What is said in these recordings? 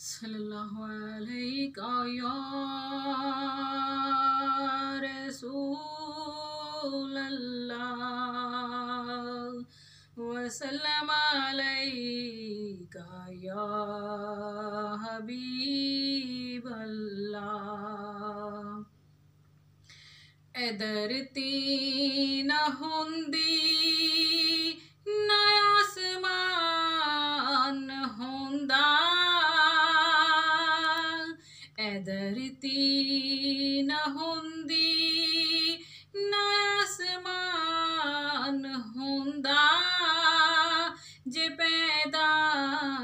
सल्लल्लाहु अलैका या रसूल अल्लाह वसल्लम अलैका या हबीब अल्लाह। ए धरती न हुंदी न आसमान हुंदा, ए धरती न हुंदी न आसमान हुंदा, जे पैदा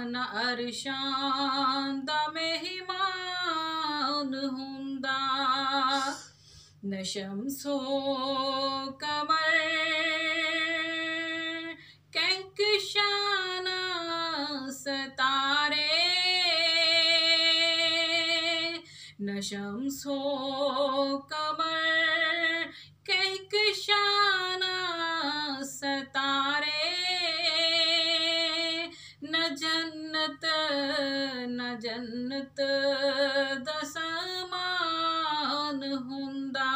न अरशां दा मेहमान हुंदा। न शम्सो कमर कहकशां सितारे, न शम्सो कमर कहकशां सितारे, न जन्नत दसमान हुंदा।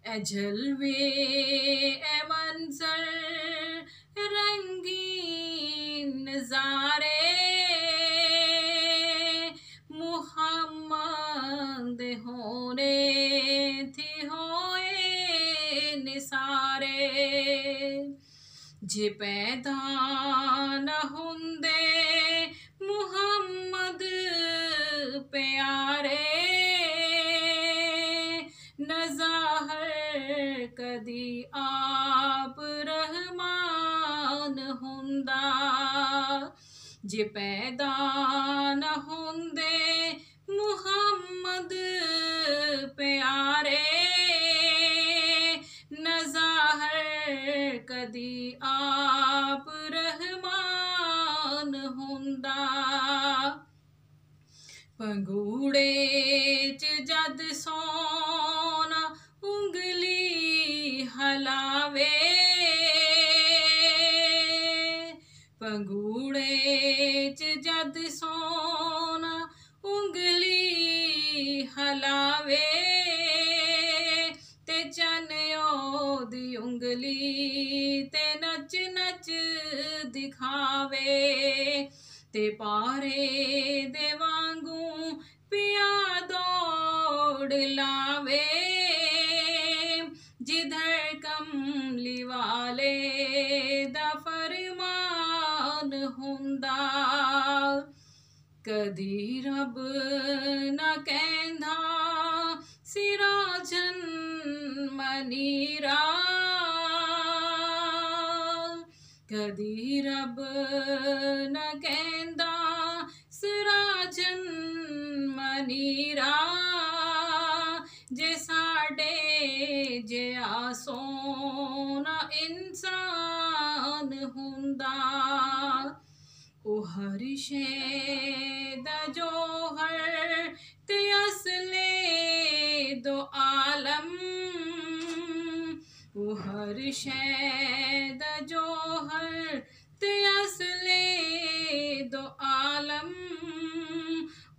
ए जलवे ए मंजर रंगीन नज़ारे, मुहम्मद होने थी होए निसारे। जे पैदा न हुंदे मुहम्मद प्यारे, न ज़ाहिर कदी आप रहमान हुंदा। जे पैदा न हुंदे मुहम्मद प्यारे, न ज़ाहिर कदी आप रहमान हुंदा। पंगूड़े च जद सोना उंगली हलावे, पंगूड़े च जद सोना उंगली हलावे, ते चन्यो दी उंगली ते नच नच दिखावे, ते पारे दे वांगू पिया दौड़ लावे, जिधर कमली वाले दा फरमान हुंदा। कदी रब न कहंदा सिराजन मनीरा, कदी रब न कहंदा सिराजन मनीरा, जे साडे जिहा सोना इंसान हुंदा। ओ हर शै दा जोहर ते असले दो आलम, ओ हर शै दा जोहर ते असले दो आलम।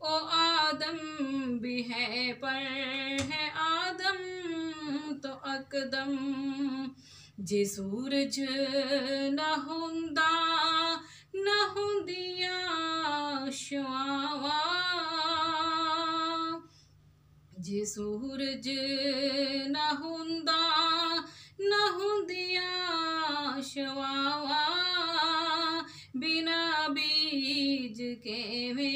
ओ आदम भी है पर है आदम तो अकदम, जे सूरज न हुंदा न हुंदियां शुआवां, जे सूरज न हुंदा न हुंदियां शुआवां, बिना बीज के वे